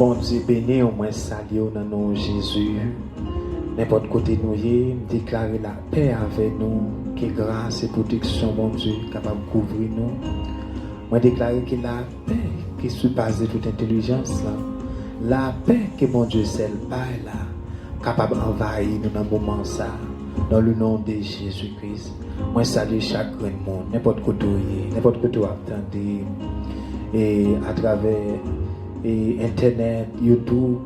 Bon Dieu béni, au moins salut dans le nom de Jésus. N'importe côté nous y, déclarer la paix avec nous, que grâce et protection, bon Dieu, capable de couvrir nous. Moi déclarer que la paix qui surpasse toute intelligence, la paix que mon Dieu celle là, capable d'envahir nous dans le moment ça, dans le nom de Jésus-Christ. Moi salue chaque grand monde, n'importe côté vous attendez, et à travers Internet, YouTube,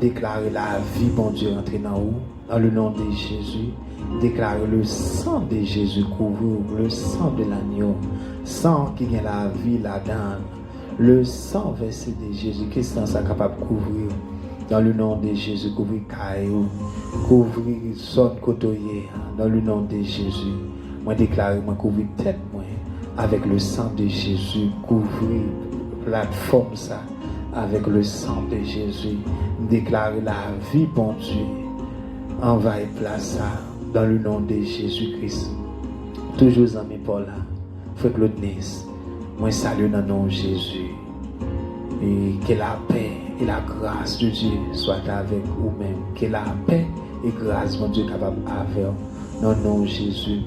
déclarer la vie, bon Dieu, entrer dans vous, dans le nom de Jésus. Déclarer le sang de Jésus couvre, le sang de l'agneau, sang qui vient la vie, la dame, le sang versé de Jésus, qui est capable de couvrir, dans le nom de Jésus, couvrir caillou, couvrir son côtoyer, dans le nom de Jésus. Moi déclarer, moi couvrir tête, moi, avec le sang de Jésus, couvrir plateforme ça, avec le sang de Jésus, déclarer la vie, bon Dieu, envahir place ça, dans le nom de Jésus-Christ. Toujours en mes Paul, frère Claude Nice, moi salue dans le nom de Jésus. Et que la paix et la grâce de Dieu soient avec vous-même. Que la paix et grâce, mon Dieu, capable avec dans le nom de Jésus.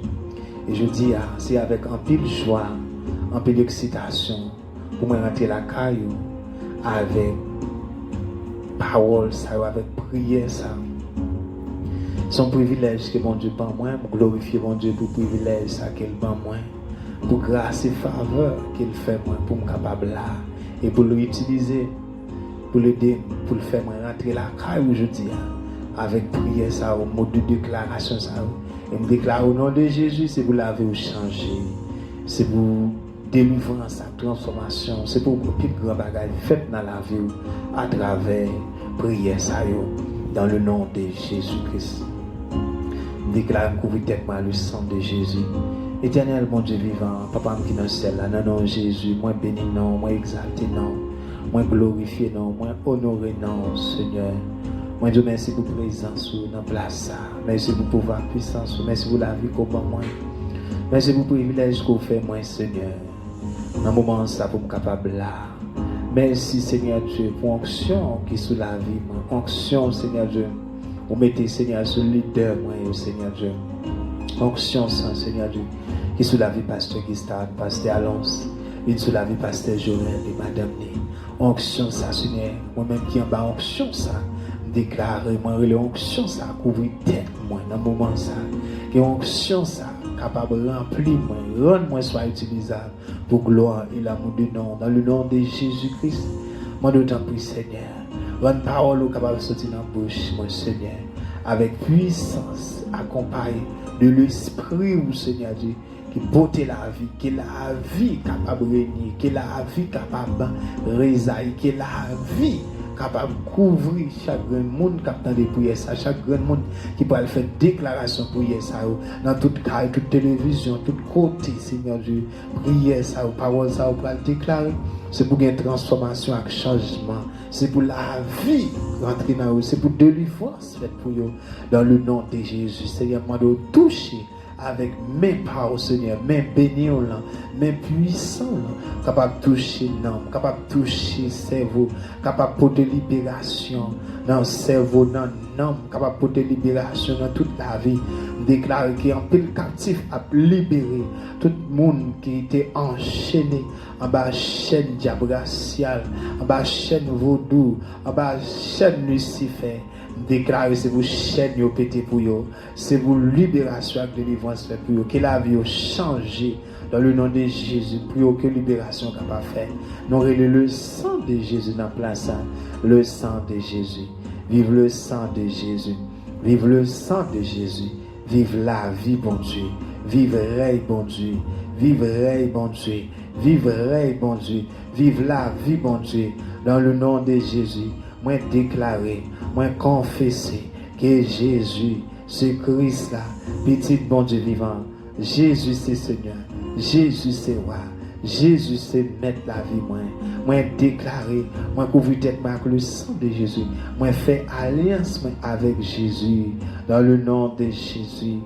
Et je dis, c'est avec un peu de joie, un peu d'excitation, pour moi rentrer la caillou, avec parole, ça, avec prière, ça. Son privilège que bon Dieu prend moi, pour glorifier mon Dieu pour privilège ça qu'il prend moi, pour grâce et faveur qu'il fait moi, pour me capable là, et pour l'utiliser, pour l'aider, pour le faire moi rentrer la caille aujourd'hui, avec prière ça, au mot de déclaration ça, et me déclare au nom de Jésus, c'est pour laver ou changer, c'est pour délivrance, sa transformation, c'est pour que plus grand bagage fait dans la vie à travers prière ça, dans le nom de Jésus-Christ. Déclare couvrir tête moi le sang de Jésus. Éternel bon Dieu vivant, papa qui dans ciel là, dans nom Jésus, moi béni non, moi exalté non, moi glorifié non, moi honoré non, Seigneur. Moi Dieu merci pour présence dans place ça. Merci pour pouvoir puissance, merci pour la vie qu'on prend moi. Merci pour le privilège qu'on fait moi Seigneur. Dans le moment ça pour me capable là. Merci Seigneur Dieu pour l'onction qui est sous la vie, onction Seigneur Dieu. Vous mettez Seigneur ce leader, moi, Seigneur Dieu. Onction Seigneur Dieu, qui est sous la vie pasteur Gustave, pasteur Alonso, qui est sous la vie pasteur Joël et madame Né. Onction ça Seigneur, moi-même qui en bas onction ça, déclare, moi onction ça, couvrir tête, moi, dans le moment ça, que onction ça, capable de remplir, moi, rendre-moi soit utilisable pour gloire et l'amour du nom, dans le nom de Jésus-Christ. Moi, d'autant plus, Seigneur, rendre parole capable de sortir dans la bouche, mon Seigneur, avec puissance, accompagné de l'esprit, mon Seigneur Dieu, qui beauté la vie, qui la vie capable de régner, qui la vie capable de résaillir, qui la vie capable de couvrir chaque grand monde qui attend des prières, chaque grand monde qui peut faire déclaration prière ça dans toute caille, toute télévision, tout côté, Seigneur Dieu, prière ça, parole ça, pour le déclarer. C'est pour une transformation avec changement, c'est pour la vie rentrer dans eux, c'est pour délivrance faite pour eux, dans le nom de Jésus. Seigneur, moi de toucher avec mes paroles, Seigneur, mes bénis, mes puissants, capable de toucher l'âme, capable de toucher le cerveau, capable de porter libération dans le cerveau, dans l'âme, capable de porter libération dans toute la vie. Déclarer qu'il y a un pile captif à libérer tout le monde qui était enchaîné en bas chaîne diabraciale, en bas chaîne vaudou, en bas chaîne Lucifer. Déclarer c'est vous chaîne yo pété pour yo, c'est vous libération et délivrance fait pour yo, que la vie change dans le nom de Jésus, pour que libération capable faire. Nous le sang de Jésus dans place, le sang de Jésus. Vive le sang de Jésus. Vive le sang de Jésus. Vive la vie bon Dieu. Vive règne bon Dieu. Vive règne bon Dieu. Vive règne bon Dieu. Vive la vie bon Dieu. Dans le nom de Jésus, moi déclarer, moi confesser que Jésus, ce Christ là, petit bon Dieu vivant, Jésus c'est Seigneur, Jésus c'est roi, Jésus c'est mettre la vie moi. Moi déclarer, moi couvrir tête avec le sang de Jésus. Moi faire alliance avec Jésus dans le nom de Jésus.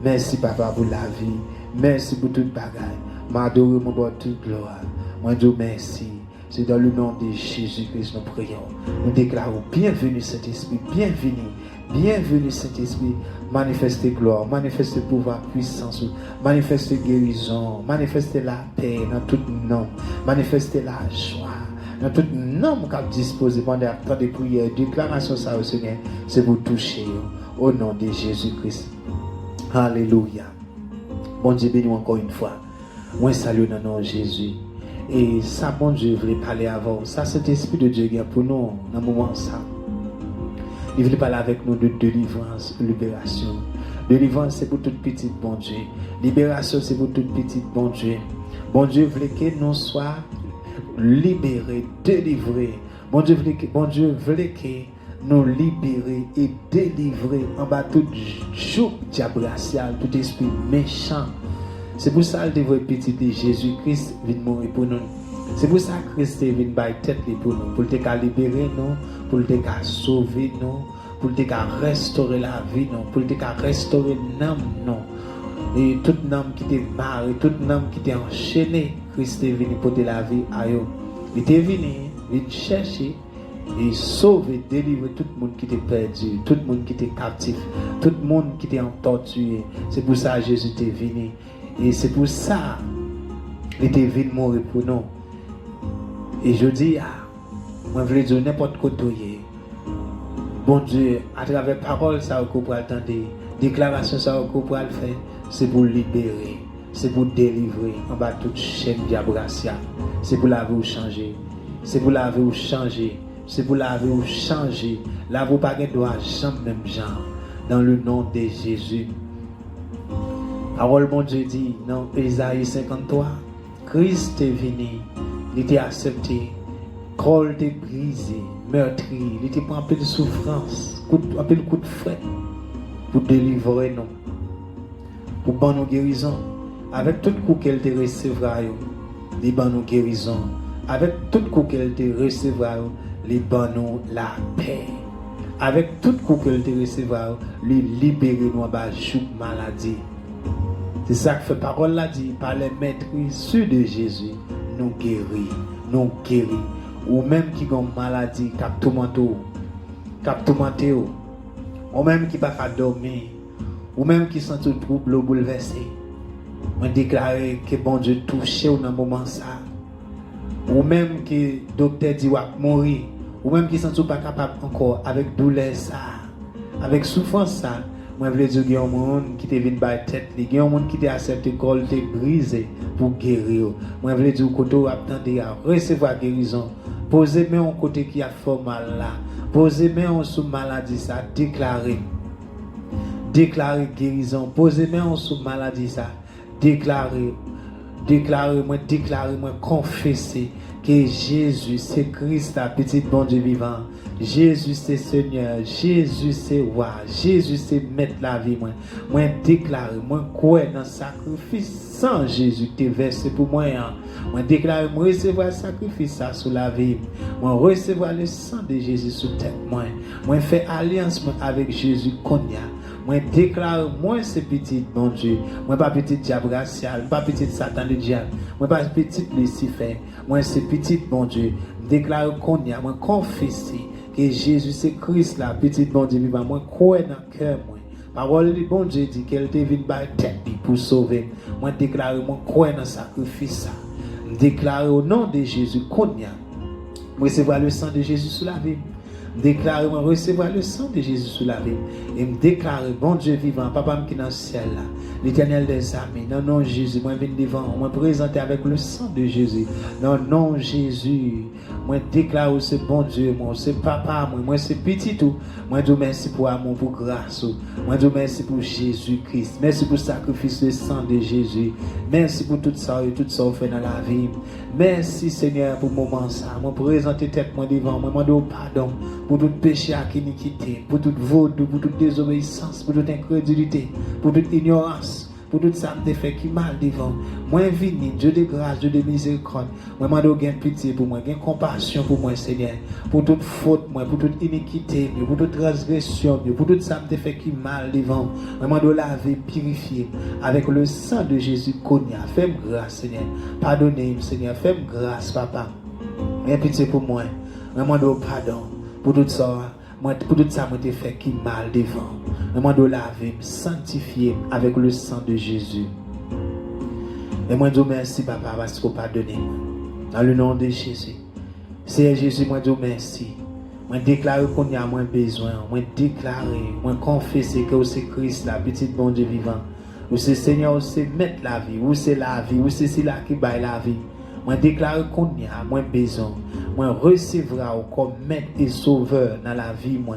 Merci papa pour la vie. Merci pour toute bagaille. M'adore mon bon toute gloire. Moi dis merci. C'est dans le nom de Jésus-Christ nous prions. Nous déclarons bienvenue Saint-Esprit, bienvenue Saint-Esprit. Manifestez gloire, manifestez pouvoir, puissance, manifestez guérison, manifestez la paix dans tout nom, manifestez la joie dans tout nom qui a disposé pendant le temps de prière, déclaration ça au Seigneur, c'est pour toucher au nom de Jésus-Christ. Alléluia. Bon Dieu béni encore une fois. Moi salue dans le nom de Jésus. Et ça, bon Dieu, voulait parler avant. Ça, c'est l'Esprit de Dieu qui est pour nous dans le moment ça. Il veut parler avec nous de délivrance, libération. Délivrance, c'est pour toute petite, bon Dieu. Libération, c'est pour toute petite, bon Dieu. Bon Dieu voulait que nous soyons libérés, délivrés. Bon Dieu voulait que nous libérer et délivrer en bas tout joug diabracial, tout esprit méchant. C'est pour ça que le petit de Jésus-Christ vient mourir pour nous. C'est pour ça que Christ vient bailler tête pour nous, pour te libérer nous, pour te sauver nous, pour te restaurer la vie nous, pour te restaurer l'âme nous. Et tout l'âme qui t'est marre, tout l'âme qui t'est enchaîné, Christ est venu pour te la vie à eux. Il est venu chercher et sauver, délivrer tout le monde qui t'est perdu, tout le monde qui t'est captif, tout le monde qui t'est torturé. C'est pour ça que Jésus est venu. Et c'est pour ça qu'il était venu mourir pour nous. Et je dis, moi je veux dire n'importe quoi. Bon Dieu, à travers parole, ça qu'on peut attendre, déclaration, ça qu'on peut faire, c'est pour libérer, c'est pour délivrer en bas toute chaîne diabraciale. C'est pour la vie ou changer. C'est pour la vie ou changer. C'est pour la vie ou changer. La vie pas de droit, jamais même genre. Dans le nom de Jésus. Parole bon Dieu dit dans Ésaïe 53, Christ est venu, il était accepté, col était brisé, meurtri, il était pris un peu de souffrance, un peu de coup de fouet pour délivrer nous, pour ban nous guérison. Avec tout coup qu'elle te recevra, les ban nous guérison. Avec tout coup qu'elle te recevra, les ban nous la paix. Avec tout coup qu'elle te recevra, les libérer nous en joug maladie. C'est ça que fait parole là dit par les maîtres issus de Jésus, nous guéris. Ou même qui ont maladie, qui a tourmenté, ou même qui n'a pas dormir, ou même qui sont tout trouble ou bouleversé. On déclare que bon Dieu touche dans un moment ça. Ou même que le docteur dit qu'il va mourir, ou même qui ne sont pas capables encore avec douleur ça, avec souffrance ça. Moi, je veux dire qu'il y a un monde qui te vient de tête, il y a un monde qui t'a accepté, col te brisé pour guérir. Moi, je veux dire que tu as recevoir guérison. Posez main au côté qui a fait mal là. Posez main sur maladie ça, déclarez guérison. Posez main sur maladie ça, déclarez, moi, confessez que Jésus c'est Christ, la petite bon Dieu vivant. Jésus c'est Seigneur, Jésus c'est roi, Jésus c'est mettre la vie. Moi déclare, moi crois dans le sacrifice sans Jésus qui est versé pour moi. Moi déclare, moi recevoir le sacrifice ça sur la vie. Moi recevoir le sang de Jésus sur tête. Moi faire alliance avec Jésus qu'on y a. Moi déclare, moi c'est petit bon Dieu. Moi pas petit diable racial, pas petit Satan le diable. Moi pas petit Lucifer. Moi c'est petit bon Dieu. Déclare qu'on y a, moi confesser que Jésus c'est Christ la petite bon Dieu vivant. Moi crois dans le cœur moi. Parole du bon Dieu dit qu'elle te vient par tête pour sauver. Moi déclare, moi crois dans le sacrifice ça. Déclare au nom de Jésus qu'on y a. Moi recevoir le sang de Jésus sur la vie. Déclare, moi recevoir le sang de Jésus sur la vie. Et me déclare, bon Dieu vivant, papa qui est dans le ciel là, l'Éternel des armées, dans le nom de Jésus, moi je viens devant, moi présenter avec le sang de Jésus, dans le nom de Jésus, moi déclare, c'est bon Dieu, moi c'est papa, moi c'est petit tout, moi je merci pour amour, pour grâce, moi je merci pour Jésus-Christ, merci pour le sacrifice, le sang de Jésus, merci pour tout ça fait dans la vie, merci Seigneur pour le moment ça, moi présenter tête moi devant, moi demande pardon, pour tout péché à iniquité, pour toute vaudou, pour toute désobéissance, pour toute incrédulité, pour toute ignorance, pour tout ça me fait qui mal devant. Moi vini, Dieu de grâce, Dieu de miséricorde. Moi mando gain pitié pour moi, gain compassion pour moi Seigneur, pour toute faute moi, pour toute iniquité, pour toute transgression, pour tout ça me fait qui mal devant. Moi mando laver, purifier avec le sang de Jésus Konya. Fais-moi grâce Seigneur. Pardonnez-moi Seigneur, fais-moi grâce papa. Et pitié pour moi. Je demande pardon pour tout ça. Pour tout ça, je fait qui mal devant. Je demande laver, sanctifier avec le sang de Jésus. Et moi, je dis merci, papa, parce que vous pardonnez. Dans le nom de Jésus. Seigneur Jésus, moi, je dis merci. Moi, déclare qu'on y a moins besoin. Moi, déclare, moi, confesser que c'est Christ, la petite bon Dieu vivant. Ou c'est Seigneur, ou c'est mettre la vie, ou c'est la vie, ou c'est celui-là qui baille la vie. Moi, déclare qu'on y a moins besoin. Moi, recevra comme maître et sauveur dans la vie. Moi,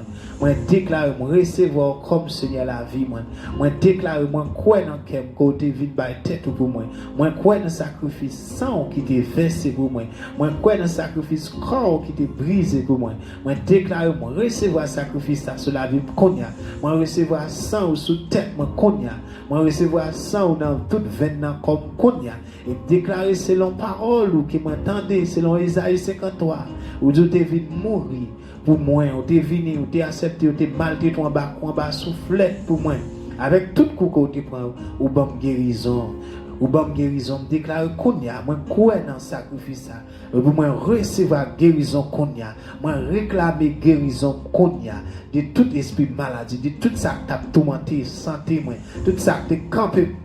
déclare, moi, recevoir comme Seigneur la vie. Moi, déclare, moi, quoi dans quel côté vide by tête pour moi. Moi, quoi dans sacrifice sang qui t'est versé pour moi. Moi, quoi dans sacrifice corps qui t'est brisé pour moi. Moi, déclare, moi, recevoir sacrifice sur la vie qu'on y a. Moi, recevoir sang sous tête, moi, qu'on y a. Moi, recevoir sang dans toute veine comme qu'on y a. Et déclarer selon parole ou qui m'entendait, selon Isaïe 53, où Dieu t'es venu mourir pour moi, ou t'es venu, ou t'es accepté, ou t'es maltraité en bas soufflette pour moi. Avec tout coup que tu prends, ou bon guérison. Ou bon guérison, déclare qu'on y a, moi quoi dans sacrifice ça. Pour moi recevoir guérison qu'on y a. Moi réclamer guérison qu'on y a de tout esprit maladie, de tout ça qui t'a tourmenté, santé moi, tout ça qui t'a campé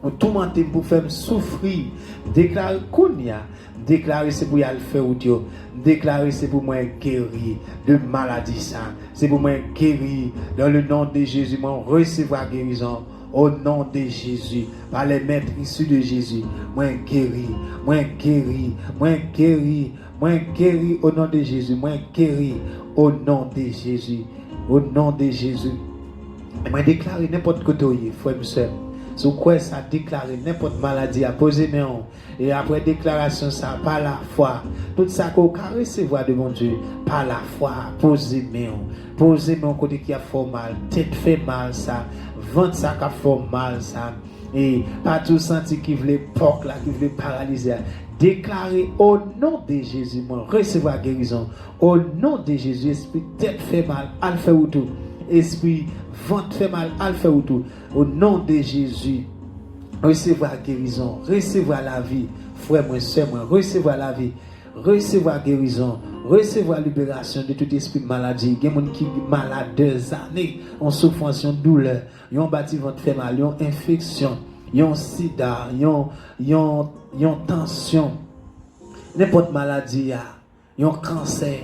pour tourmenter, pour faire souffrir. Déclare qu'on y a. Déclarer c'est pour y aller faire ou Dieu. Déclarer c'est pour moi guérir de maladie ça. C'est pour moi guérir dans le nom de Jésus. Moi recevoir guérison. Au nom de Jésus, par les maîtres issus de Jésus, moi guéri, moi guéri, moi guéri, moi guéri au nom de Jésus, moi guéri au nom de Jésus, au nom de Jésus. Moi déclarer n'importe côté, frère et soeur. Sur quoi ça déclarer n'importe maladie à poser non. Et après déclaration ça par la foi. Tout ça qu'on peut recevoir de mon Dieu par la foi. Posez non. Posez mon côté qui a fait mal. Tête fait mal ça. Ventre ça qui a fait mal ça. Et pas tout senti qui voulait porc là, qui voulait paralyser. Déclarer au nom de Jésus, moi recevoir guérison. Au nom de Jésus, esprit tête fait mal, al fait ou tout. Esprit ventre fait mal, al fait ou tout. Au nom de Jésus, recevoir guérison, recevoir la vie. Frère, moi, soeur, moi, recevoir la vie, recevoir guérison, recevoir libération de tout esprit de maladie. Il y a des gens qui sont malades 2 années, en souffrance, en douleur, ils ont bâti ventre fait mal, ils ont infection, ils ont sida, ils ont tension, n'importe maladie, ils ont cancer.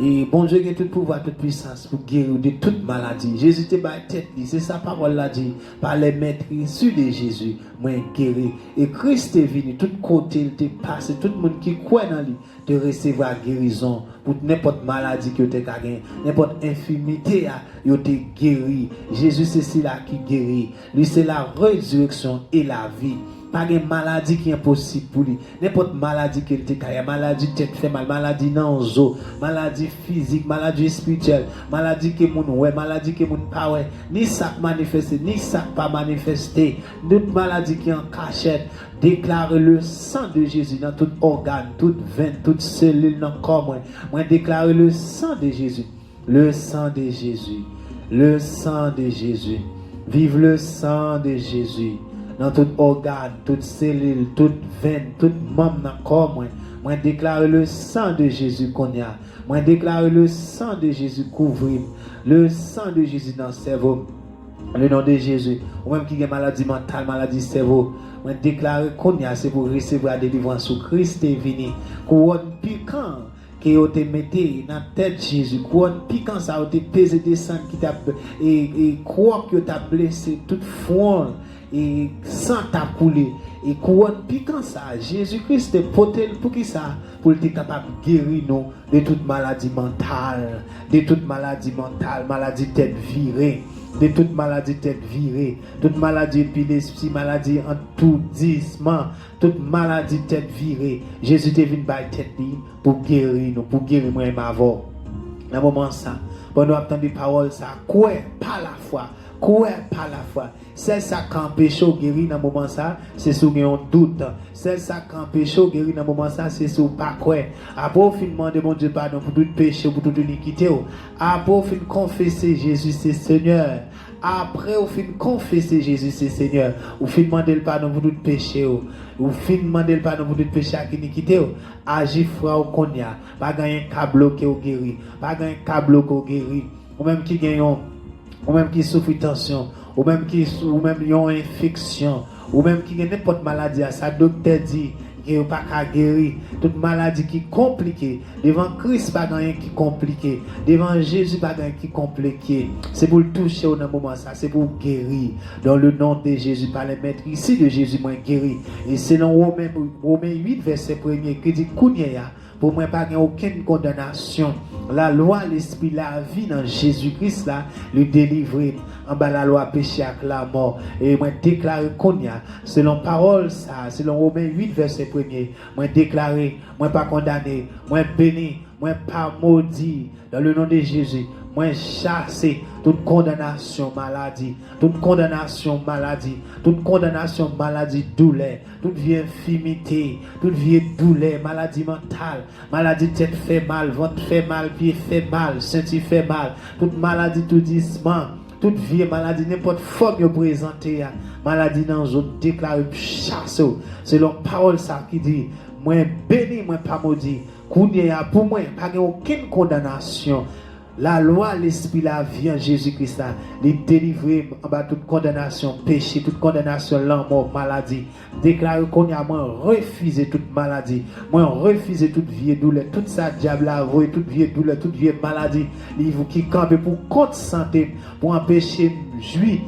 Et bon Dieu a tout pouvoir, toute puissance pour guérir de toute maladie. Jésus te bat tête, c'est sa parole l'a dit. Par les maîtres issus de Jésus, moi guéri. Et Christ est venu, tout côté, il te passe, tout le monde qui croit dans lui, de recevoir guérison pour n'importe maladie que tu as gagné, n'importe infirmité, il te guéri. Jésus c'est celui-là qui guérit. Lui c'est la résurrection et la vie. Pas de maladie qui est impossible pour lui. N'importe maladie qu'il te caille, maladie tête fait mal, maladie dans zo, maladie physique, maladie spirituelle, maladie que moun ouais, maladie que moun pas ouais, ni ça manifesté, ni ça pas manifesté. Toute maladie qui est en cachette, déclare le sang de Jésus dans tout organe, toute veine, toute cellule dans le corps. Moi déclare le sang de Jésus, le sang de Jésus, le sang de Jésus. Vive le sang de Jésus. Dans tout organe, toute cellule, toute veine, toute membre dans le corps, moi déclare le sang de Jésus qu'on y a. Moi déclare le sang de Jésus couvrir. Le sang de Jésus dans le cerveau. Le nom de Jésus. Ou même qui a maladie mentale, maladie cerveau. Moi déclare qu'on y a, c'est pour recevoir la délivrance sous Christ est venu. Couronne piquant qui a été mis dans la tête de Jésus. Couronne piquant ça a été pesé des sangs qui t'a et croix qui t'a blessé toute foi. Et sans t'a coulé et couronne piquant ça Jésus-Christ est potel pour qui ça pour être capable de guérir nous de toute maladie mentale, maladie tête virée, de toute maladie tête virée, toute maladie épilepsie, maladie entourdissement, toute maladie tête virée. Jésus est venu par tête pour guérir nous, pour guérir moi et ma voix. Dans moment ça, pendant attendre des paroles ça, quoi par la foi. Quoi par la foi. C'est ça qui empêche de guérir dans le moment ça, c'est sous un doute. C'est ça qui empêche de guérir dans le moment ça, c'est sous pas quoi. Après au fin demander mon Dieu pardon pour tout péché, pour toute iniquité. Après au fin confesser Jésus c'est Seigneur. Après, au fin confesser Jésus, c'est Seigneur. Au fin demander le pardon pour tout péché. Au fin demander le pardon pour tout péché à iniquité. Agis frère au konya. Pas gagner un câble bloqué au guéri. Pas gagner un câble bloqué au guéri. Ou même qui gagne, ou même qui souffre de tension. Ou même qui ou même une infection. Ou même qui a n'importe maladie. Ça docteur dit. Qui n'est pas guéri, toute maladie qui est compliquée, devant Christ, pas rien qui est compliqué, devant Jésus, pas rien qui est compliqué. C'est pour le toucher au moment ça, c'est pour guérir. Dans le nom de Jésus, par les maîtres ici de Jésus, moi guéri. Et selon Romains 8, verset 1er, qui dit Kounia, pour moi, pas aucune condamnation. La loi, l'esprit, la vie dans Jésus-Christ, là, le délivrer en bas la loi, péché avec la mort. Et moi, déclarer qu'on y a, selon parole, ça, selon Romains 8, verset 1er, moi, déclarer, moi, pas condamné, moi, béni, moi, pas maudit, dans le nom de Jésus. Moi, chasser toute condamnation maladie, toute condamnation maladie, toute condamnation maladie douleur, toute vieille infimité, toute vieille douleur, maladie mentale, maladie tête fait mal, ventre fait mal, pied fait mal, senti fait mal, toute maladie tout doucement, toute vieille maladie, n'importe forme vous présentez, maladie dans zone déclarée chasse, selon parole ça qui dit, moi béni, moi pas maudit, pour moi, pas aucune condamnation. La loi, l'esprit, la vie en Jésus-Christ, les délivrer en bas toute condamnation, péché, toute condamnation, mort, maladie. Déclarer qu'on y a moins refusé toute maladie, moins refusé toute vieille douleur, toute sa diable a voué, toute vieille douleur, toute vieille maladie. Livre qui campe pour contre santé, pour empêcher jouir,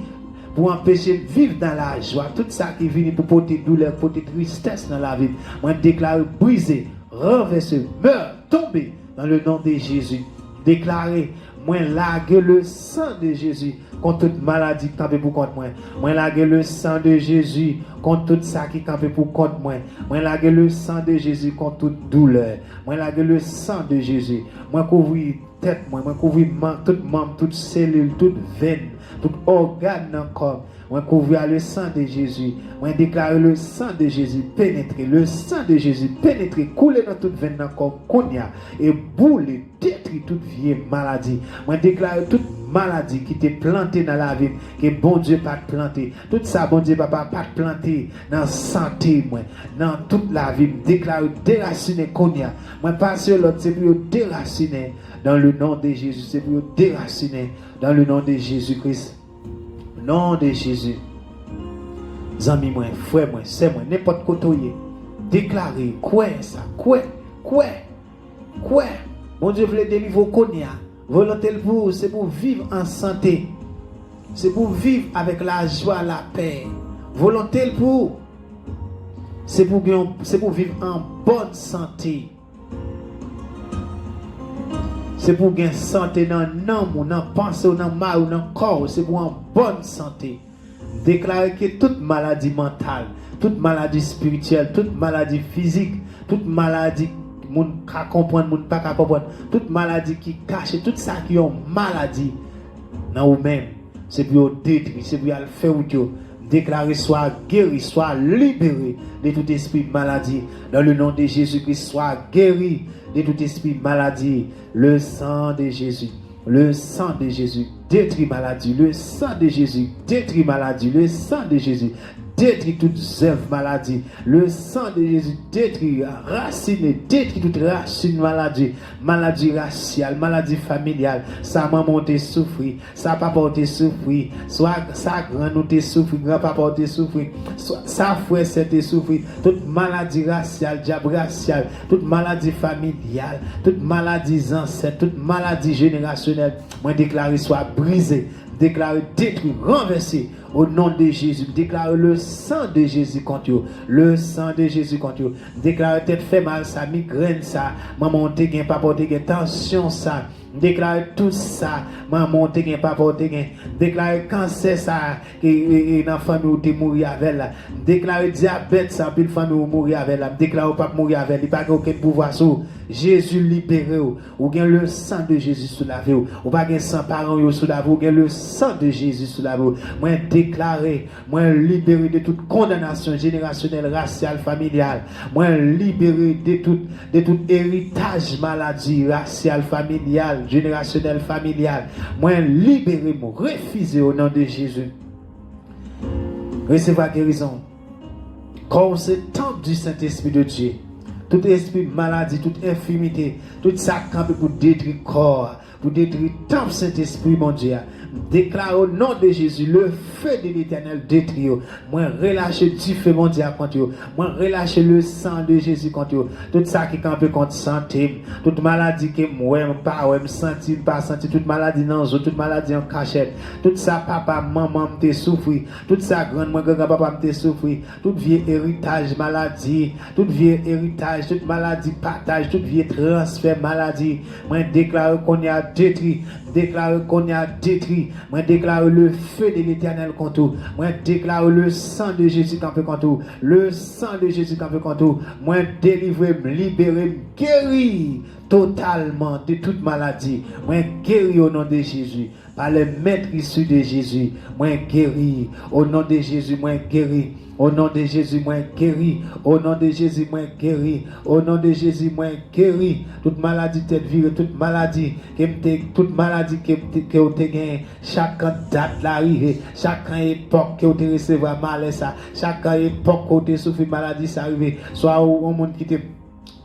pour empêcher de vivre dans la joie. Tout ça qui vient pour porter douleur, porter tristesse dans la vie. Moi, déclarer brisé, renversé, meurt, tomber dans le nom de Jésus. Déclarer, moi lague le sang de Jésus contre toute maladie qui campe pour contre moi. Moi lague le sang de Jésus contre tout ça qui campe pour contre moi. Moi lague le sang de Jésus contre toute douleur. Moi lague le sang de Jésus. Moi couvrir tête moi couvrir toute membre, toute cellule, toute veine, tout organe dans le corps. Moi couvrir le sang de Jésus. Moi déclarer le sang de Jésus pénétrer, le sang de Jésus pénétrer, couler dans toute veine dans le corps konya et bouler, détruire toute vieille maladie. Moi déclarer toute maladie qui t'est plantée dans la vie, que bon Dieu pas te planter. Tout ça bon Dieu papa pas te planter dans la santé moi, dans toute la vie. Déclarer déraciner konya. Moi pas sur l'autre c'est pour déraciner dans le nom de Jésus, c'est pour déraciner dans le nom de Jésus-Christ. Nom de Jésus. Zami moi, frère moi, c'est moi, n'importe côté. Déclarer, quoi ça, quoi. Mon Dieu voulait délivrer Konya. Volonté pour, c'est pour vivre en santé. C'est pour vivre avec la joie, la paix. Volonté pour, c'est pour vivre en bonne santé. C'est pour gagner santé dans l'âme, dans la pensée, dans le mal, dans le corps. C'est pour en bonne santé. Déclarer que toute maladie mentale, toute maladie spirituelle, toute maladie physique, toute maladie moun ka comprendre, moun pas ka comprendre, toute maladie qui cache, tout ça qui ont maladie dans vous-même, c'est pour détruire, c'est pour le faire ou déclarer soit guéri, soit libéré de tout esprit de maladie. Dans le nom de Jésus-Christ, soit guéri de tout esprit de maladie. Le sang de Jésus, le sang de Jésus détruit maladie. Le sang de Jésus détruit maladie. Le sang de Jésus détruit toute œuvre maladie. Le sang de Jésus détruit, racine, détruit toute racine maladie. Maladie raciale, maladie familiale. Ça maman te souffrir, ça papa te souffrir, soit ça grand nous te souffrir, grand papa te souffrir, soit ça frère te souffrir. Toute maladie raciale, diable raciale, toute maladie familiale, toute maladie ancêtre, toute maladie générationnelle, moi déclarer soit brisée, déclarer détruit, renversé. Au nom de Jésus, déclare le sang de Jésus contre eux. Le sang de Jésus contre eux. Déclare tête fait mal, ça, migraine, ça. Maman, t'es gain, papa, t'es gain, tension, ça. Déclare tout ça. Maman, t'es gain, papa, t'es gain. Déclare cancer, ça. Et dans la famille où t'es mouru avec là. Déclare diabète, ça. Puis la famille où mourir avec là. Déclare pas mourir avec. Il n'y a pas aucun pouvoir sur. Jésus libéré. Ou bien le sang de Jésus sous la vie. Ou pas gain sang parents sous la vie. Ou bien le sang de Jésus sous la vie. Moi, déclaré, moi libéré de toute condamnation générationnelle, raciale, familiale. Moi libéré de tout héritage maladie raciale, familiale, social, générationnel, familial. Moi, libérez-moi, refusez au nom de Jésus. Recevez la guérison. Comme c'est temple du Saint-Esprit de Dieu. Tout esprit maladie, toute infirmité, tout ça campé pour détruire le corps, pour détruire le temple Saint-Esprit, mon Dieu. Déclare au nom de Jésus, le feu de l'Éternel détruit. Moi, relâche du feu, mon Dieu, contre vous. Moi, relâche le sang de Jésus contre vous. Tout ça qui campe contre santé, toute maladie que moi, pas, me senti, pas senti, toute maladie dans le toute maladie en cachette, tout ça, papa, maman, me souffrir, tout ça, grand papa, me souffrir, tout vieux héritage, maladie, tout vieux héritage, toute maladie, partage, tout vieux transfert, maladie. Moi, déclare qu'on y a détruit, déclare qu'on y a détruit. Moi déclare le feu de l'Éternel contre vous. Moi déclare le sang de Jésus campé contre vous. Le sang de Jésus campé contre vous. Moi délivrer, libérer, guérir totalement de toute maladie. Moi guérir au nom de Jésus. Par le maître issu de Jésus. Moi guérir au nom de Jésus. Moi guérir. Au nom de Jésus, moi guéri. Au nom de Jésus, moi guéri. Au nom de Jésus, moi guéri. Toute maladie tête virée, toute maladie que vous avez gagné, chaque date l'arrivée, chaque époque que vous avez recevoir mal ça, chaque époque que vous avez souffert maladie ça arrive, soit au monde qui te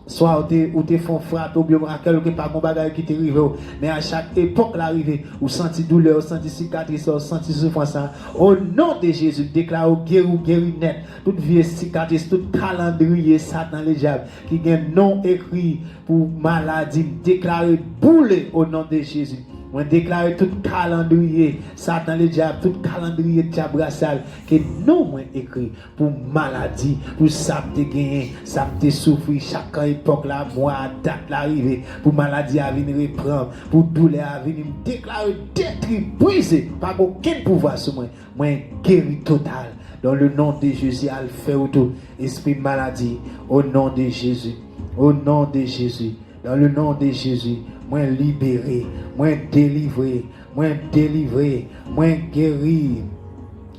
soit ou te font frappe ou bien quelque pas bon bagage qui t'arrive, mais à chaque époque l'arrivée ou senti douleur, senti cicatrice, senti souffrance, au nom de Jésus déclare guéri net toute vieille cicatrice, tout calendrier Satan le diable qui gagne non écrit pour maladie, déclarer bouler au nom de Jésus. On déclare tout calendrier, Satan le diable, tout calendrier diabrassal que non moins écrit pour maladie, pour ça te gagner, ça te souffrir, chaque époque là, mois, date l'arrivée, pour maladie à venir reprendre, pour douleur à venir déclarer détruit, brisé, par aucun pouvoir sur moi. Moi guéri total, dans le nom de Jésus, à le faire tout, esprit maladie, au nom de Jésus, au nom de Jésus, dans le nom de Jésus. Moi libéré, moi délivré, moi délivré, moi guéri.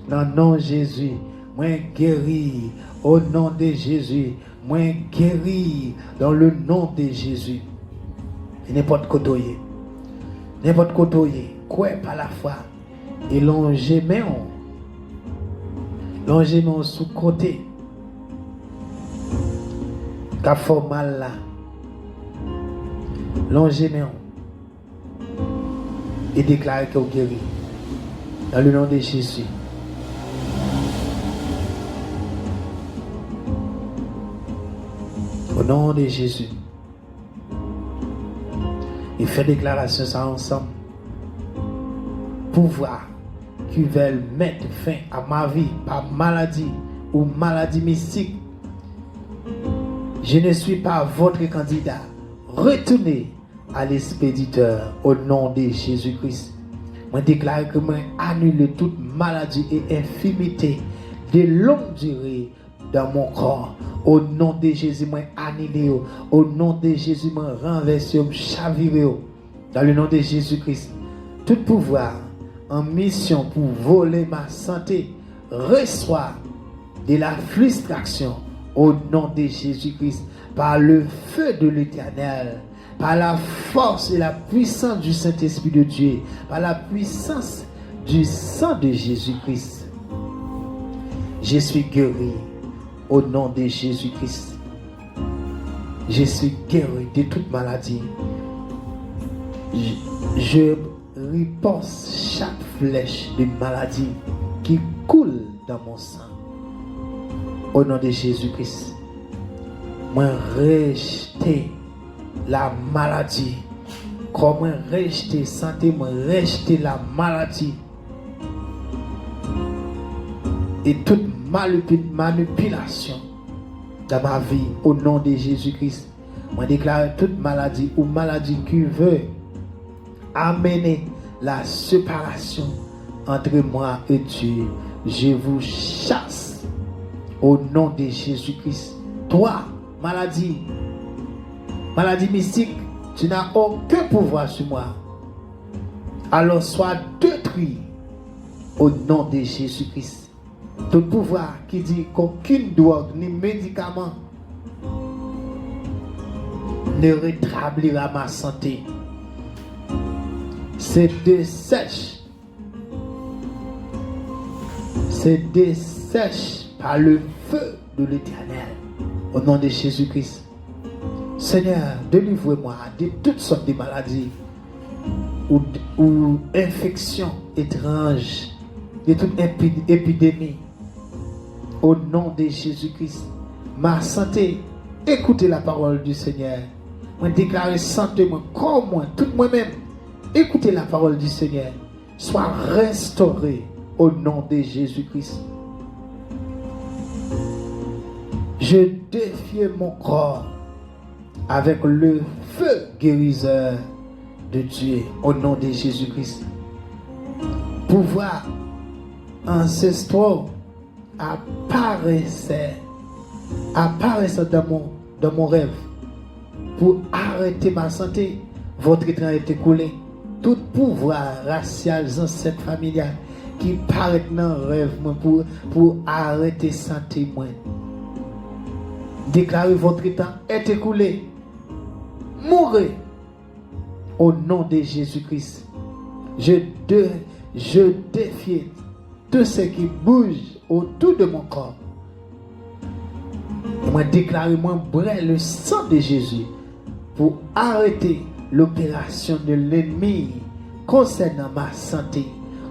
Dans le nom de Jésus, moi guéri. Au nom de Jésus, moi guéri. Dans le nom de Jésus. N'importe côté, quoi par la foi. Et longez mon sous côté. Qu'a fait mal là. Longez et déclarez que vous guéri. Dans le nom de Jésus. Au nom de Jésus. Et fait déclaration ça ensemble. Pouvoir qui veulent mettre fin à ma vie par maladie ou maladie mystique. Je ne suis pas votre candidat. Retournez à l'expéditeur au nom de Jésus-Christ. Moi déclare que moi annule toute maladie et infirmité de longue durée dans mon corps. Au nom de Jésus, moi annule. Au nom de Jésus, moi renverse, chavire. Dans le nom de Jésus-Christ, tout pouvoir en mission pour voler ma santé reçoit de la frustration au nom de Jésus-Christ. Par le feu de l'Éternel, par la force et la puissance du Saint-Esprit de Dieu, par la puissance du sang de Jésus-Christ. Je suis guéri au nom de Jésus-Christ. Je suis guéri de toute maladie. Je riposte chaque flèche de maladie qui coule dans mon sang. Au nom de Jésus-Christ. Moi rejeter la maladie. Comment rejeter santé, moi rejeter la maladie. Et toute manipulation dans ma vie au nom de Jésus-Christ. Moi déclare toute maladie ou maladie qui veut amener la séparation entre moi et Dieu. Je vous chasse au nom de Jésus-Christ. Toi, maladie mystique, tu n'as aucun pouvoir sur moi. Alors sois détruit au nom de Jésus-Christ. Tout pouvoir qui dit qu'aucune drogue ni médicament ne rétablira ma santé. C'est dessèche. C'est dessèche par le feu de l'Éternel. Au nom de Jésus-Christ. Seigneur, délivre-moi de toutes sortes de maladies ou infections étranges, de toute épidémie. Au nom de Jésus-Christ. Ma santé, écoutez la parole du Seigneur. Moi déclare santé, moi, comme moi, tout moi-même. Écoutez la parole du Seigneur. Sois restauré au nom de Jésus-Christ. Je défie mon corps avec le feu guérisseur de Dieu au nom de Jésus-Christ. Pouvoir ancestral apparaissait dans mon rêve pour arrêter ma santé. Votre train est écoulé. Tout pouvoir racial, ancêtre familial qui paraît dans le rêve pour arrêter santé moi. Déclarez votre temps est écoulé. Mourez au nom de Jésus-Christ. Je défie tout ce qui bouge autour de mon corps. Moi déclarez moi brûler le sang de Jésus pour arrêter l'opération de l'ennemi concernant ma santé.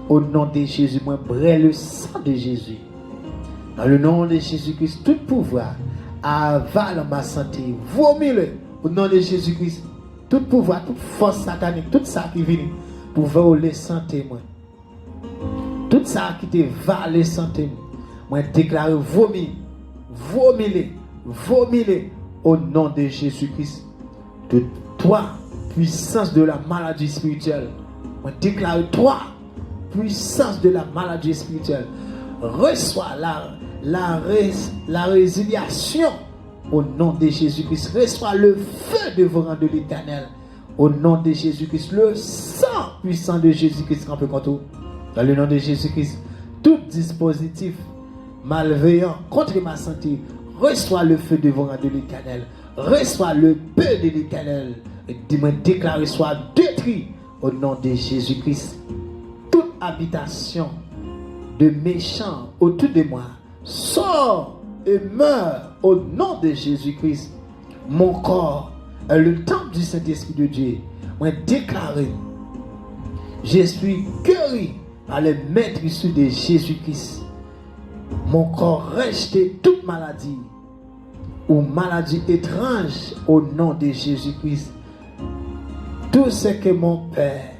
Au nom de Jésus, moi brûler le sang de Jésus. Dans le nom de Jésus-Christ, tout pouvoir avale ma santé. Vomis-le au nom de Jésus-Christ. Tout pouvoir, toute force satanique, tout ça qui vient pour voler santé, moi. Tout ça qui te vale santé, moi déclare vomis, vomis-le au nom de Jésus-Christ. De toi, puissance de la maladie spirituelle, moi déclare toi, puissance de la maladie spirituelle, reçois la résiliation au nom de Jésus-Christ. Reçois le feu dévorant de l'Éternel au nom de Jésus-Christ. Le sang puissant de Jésus-Christ campé contre vous. Dans le nom de Jésus-Christ, tout dispositif malveillant contre ma santé, reçois le feu dévorant de l'Éternel. Reçois le paix de l'Éternel. Et dis-moi, déclare, soit détruit au nom de Jésus-Christ. Toute habitation de méchants autour de moi sort et meurt au nom de Jésus-Christ. Mon corps est le temple du Saint-Esprit de Dieu. Moi déclaré, je suis guéri par le maître issu de Jésus-Christ. Mon corps rejeté toute maladie ou maladie étrange au nom de Jésus-Christ. Tout ce que mon Père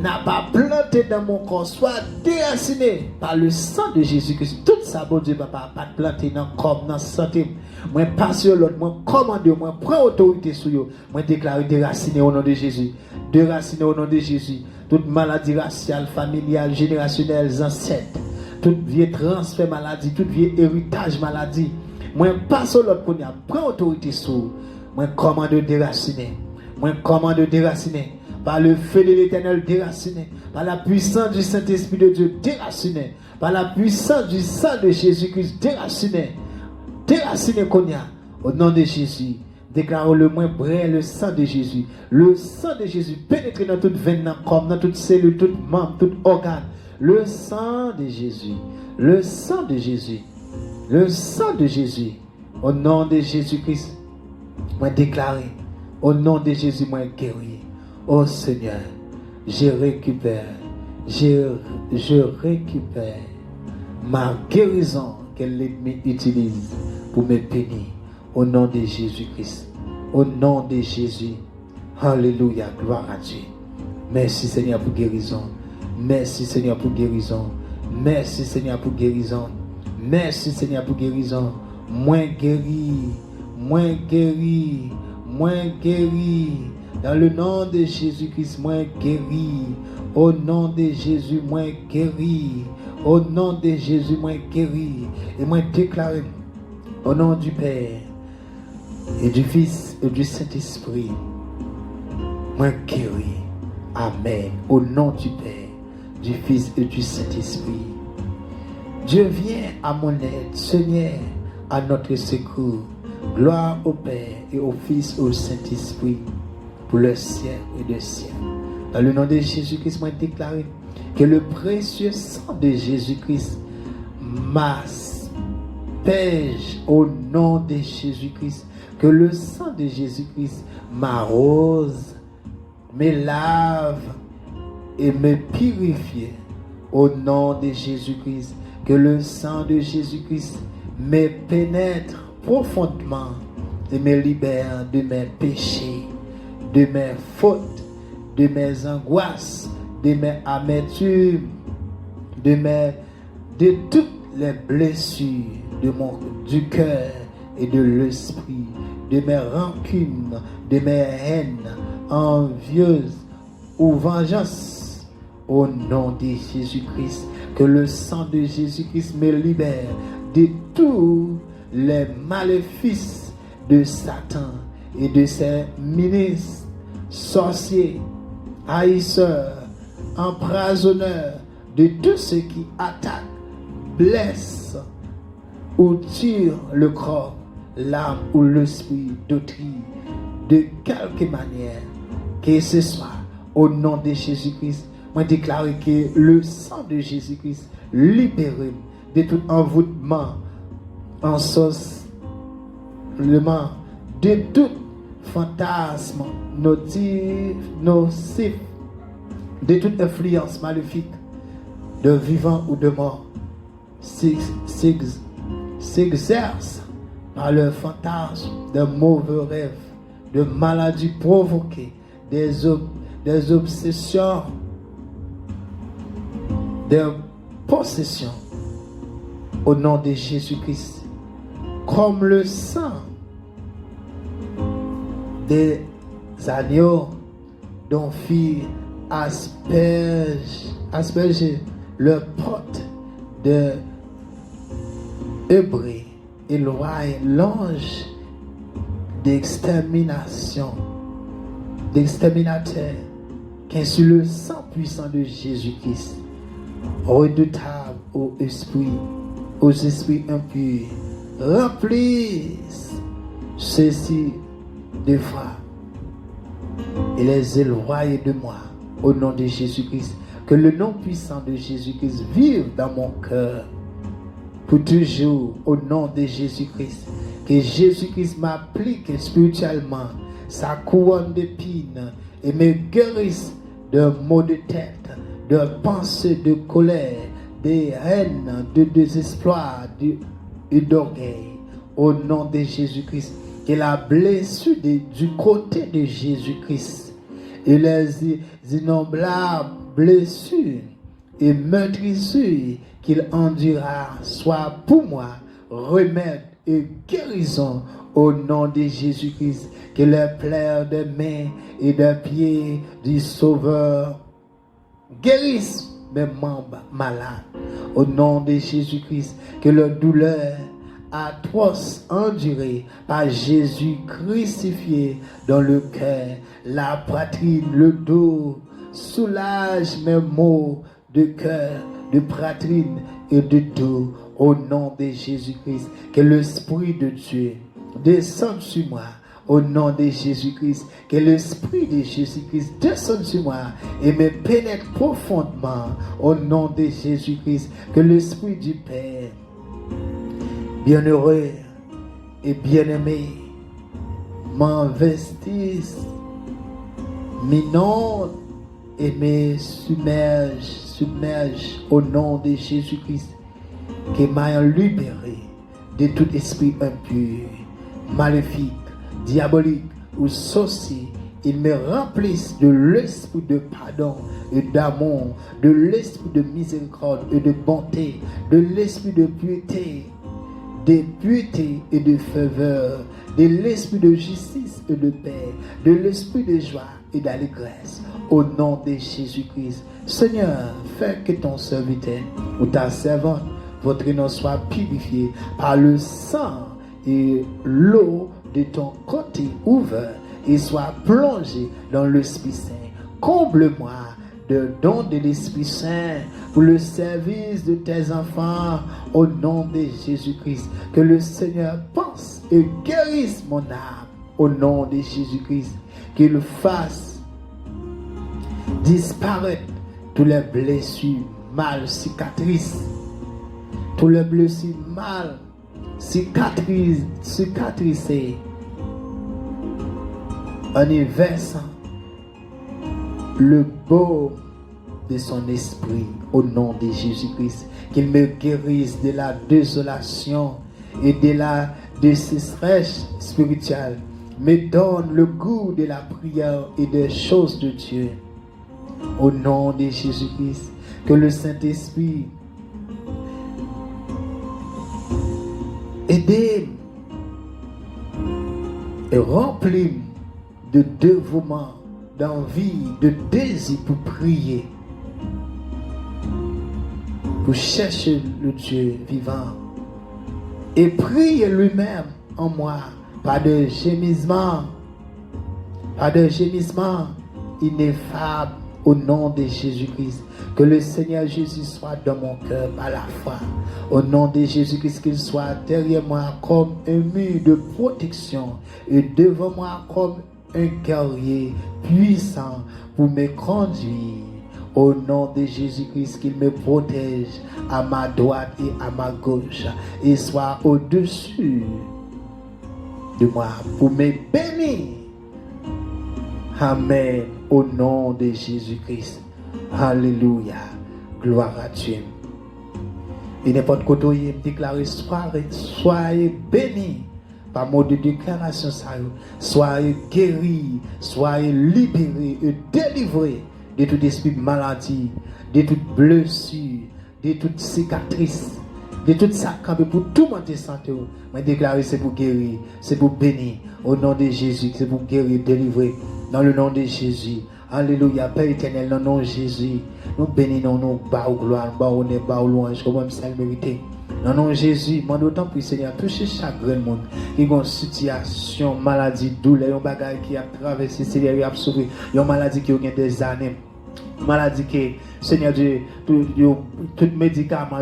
n'a pas planté dans mon corps soit déraciné par le sang de Jésus-Christ. Tout ça, bon Dieu, papa, pas planté dans le corps, dans la santé. Moi, passe sur l'autre, moi, commande, moi, prends autorité sur eux. Moi, déclare déraciné au nom de Jésus. Déraciné au nom de Jésus. Toute maladie raciale, familiale, générationnelle, ancêtre. Toute vieille transfert maladie, toute vieille héritage maladie. Moi, passe sur l'autre, prends autorité sur eux. Moi, commande déraciner. Moi, commande déraciner. Par le feu de l'Éternel déraciné, par la puissance du Saint-Esprit de Dieu déraciné, par la puissance du sang de Jésus-Christ déraciné, déraciné Konya, au nom de Jésus. Déclarons le moins brûler le sang de Jésus. Le sang de Jésus pénètre dans toute veine, dans corps, dans toute cellule, tout membre, tout organe. Le sang de Jésus, le sang de Jésus, le sang de Jésus. Au nom de Jésus-Christ, moi déclaré, au nom de Jésus, moi guéri. Oh Seigneur, je récupère ma guérison que l'ennemi utilise pour me punir. Au nom de Jésus-Christ. Au nom de Jésus. Alléluia. Gloire à Dieu. Merci Seigneur pour guérison. Merci Seigneur pour guérison. Merci Seigneur pour guérison. Merci Seigneur pour guérison. Moins guéri. Moins guéri. Moins guéri. Dans le nom de Jésus-Christ, moins guéri. Au nom de Jésus, moins guéri. Au nom de Jésus, moins guéri. Et moins déclaré. Au nom du Père et du Fils et du Saint-Esprit, moins guéri. Amen. Au nom du Père, du Fils et du Saint-Esprit. Dieu vient à mon aide, Seigneur, à notre secours. Gloire au Père et au Fils et au Saint-Esprit, pour le siècle et le siècle. Dans le nom de Jésus-Christ, moi déclare que le précieux sang de Jésus-Christ m'asperge au nom de Jésus-Christ. Que le sang de Jésus-Christ m'arrose, me lave et me purifie au nom de Jésus-Christ. Que le sang de Jésus-Christ me pénètre profondément et me libère de mes péchés, de mes fautes, de mes angoisses, de mes amertumes, de toutes les blessures du cœur et de l'esprit, de mes rancunes, de mes haines envieuses ou vengeances, au nom de Jésus-Christ. Que le sang de Jésus-Christ me libère de tous les maléfices de Satan et de ses ministres, sorciers, haïsseurs, empoisonneurs, de tous ceux qui attaquent, blessent ou tirent le corps, l'âme ou l'esprit d'autrui, de quelque manière que ce soit, au nom de Jésus-Christ. Moi déclare que le sang de Jésus-Christ libère de tout envoûtement, ensorcellement, de tout fantasme nocif, de toute influence maléfique, de vivant ou de mort, s'exerce par le fantasme de mauvais rêves, de maladies provoquées, des obsessions, des possessions, au nom de Jésus-Christ. Comme le sang des agneaux dont fit asperger le porte de Hébreu, éloigne l'ange d'exterminateur qui est sur le sang puissant de Jésus-Christ, redoutable aux esprits impurs, remplissent ceci de foi et les éloigne de moi, au nom de Jésus-Christ. Que le nom puissant de Jésus-Christ vive dans mon cœur pour toujours, au nom de Jésus-Christ. Que Jésus-Christ m'applique spirituellement sa couronne d'épines et me guérisse de maux de tête, de pensées de colère, de haine, de désespoir et d'orgueil, au nom de Jésus-Christ. Que la blessure du côté de Jésus-Christ et les innombrables blessures et meurtrissures qu'il endurera soit pour moi remède et guérison, au nom de Jésus-Christ. Que les plaies des mains et des pieds du Sauveur guérissent mes membres malades, au nom de Jésus-Christ. Que la douleur atroce endurée par Jésus crucifié dans le cœur, la poitrine, le dos, soulage mes maux de cœur, de poitrine et de dos, au nom de Jésus-Christ. Que l'Esprit de Dieu descende sur moi, au nom de Jésus-Christ. Que l'Esprit de Jésus-Christ descende sur moi et me pénètre profondément, au nom de Jésus-Christ. Que l'Esprit du Père, bienheureux et bien-aimé, m'investisse, m'inonde et me submerge au nom de Jésus-Christ. Que m'ayant libéré de tout esprit impur, maléfique, diabolique ou sorcier, il me remplisse de l'esprit de pardon et d'amour, de l'esprit de miséricorde et de bonté, de l'esprit de pureté et de faveur, de l'esprit de justice et de paix, de l'esprit de joie et d'allégresse, au nom de Jésus-Christ. Seigneur, fais que ton serviteur ou ta servante, votre nom soit purifié par le sang et l'eau de ton côté ouvert et soit plongé dans l'Esprit Saint. Comble-moi de dons de l'Esprit Saint pour le service de tes enfants, au nom de Jésus-Christ. Que le Seigneur pense et guérisse mon âme, au nom de Jésus-Christ. Qu'il fasse Disparaître tous les blessures mal cicatrisées. Tous les blessures mal cicatrisées. En y versant le baume de son esprit au nom de Jésus-Christ. Qu'il me guérisse de la désolation et de la détresse spirituelle. Me donne le goût de la prière et des choses de Dieu. Au nom de Jésus-Christ, que le Saint-Esprit aide et remplit de dévouement, d'envie, de désir pour prier, pour chercher le Dieu vivant et prier lui-même en moi. Pas de gémissement ineffable au nom de Jésus-Christ. Que le Seigneur Jésus soit dans mon cœur par la foi. Au nom de Jésus-Christ, qu'il soit derrière moi comme un mur de protection et devant moi comme un guerrier puissant pour me conduire. Au nom de Jésus-Christ, qu'il me protège à ma droite et à ma gauche et soit au-dessus de moi pour me bénir. Amen. Au nom de Jésus-Christ. Alléluia. Gloire à Dieu. Et n'importe quoi, il me déclare, soyez bénis par mot de déclaration. Soyez guéris, soyez libérés et délivrés de tout esprit de maladie, de toute blessure, de toute cicatrice, de tout ça pour tout le monde de santé. Mais déclarer, c'est pour guérir, c'est pour bénir. Au nom de Jésus, c'est pour guérir, délivrer. Dans le nom de Jésus. Alléluia. Père éternel, dans le nom de Jésus. Nous bénissons, nous bas gloire, bas honneur, bas louange, comme ça le mérité. Dans le nom de Jésus, moi d'autant plus Seigneur, toucher chaque grand monde qui a une situation, maladie, douleur, un bagage qui a traversé, Seigneur, il a sauvé, une maladie qui a des années. Maladie qui, Seigneur Dieu, tout médicament,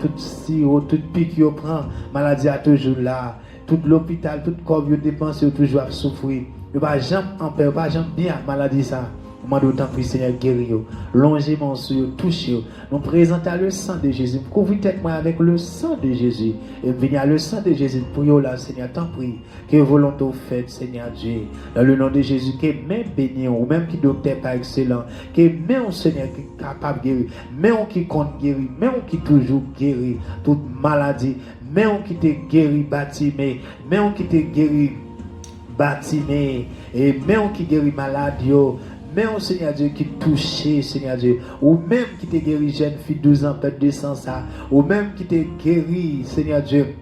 tout sirop, tout pique qu'il prend, maladie est toujours là. Tout l'hôpital, tout corps, il dépense, toujours à souffrir. Il ne va jamais en paix, il ne va jamais bien maladie ça. Moi d'autant plus Seigneur guéri, longez mon sur touchez. Nous présentons le sang de Jésus. Couvrez-moi avec le sang de Jésus. Et venez à le sang de Jésus. Prions là, Seigneur, t'en prie. Que volonté faite, Seigneur Dieu. Dans le nom de Jésus, que même béni, ou même qui docteur pas excellent. Que même Seigneur qui est capable de guérir. Même qui compte guérir. Même qui toujours guérit. Toute maladie. Même qui te guérit, bâtimé. Même qui te guérit, bâtimé. Et même qui guérit maladie. Mais au Seigneur Dieu qui touché, Seigneur Dieu, ou même qui te guéri jeune fille 12 ans, peut-être 200 ça, ou même qui te guéri, Seigneur Dieu,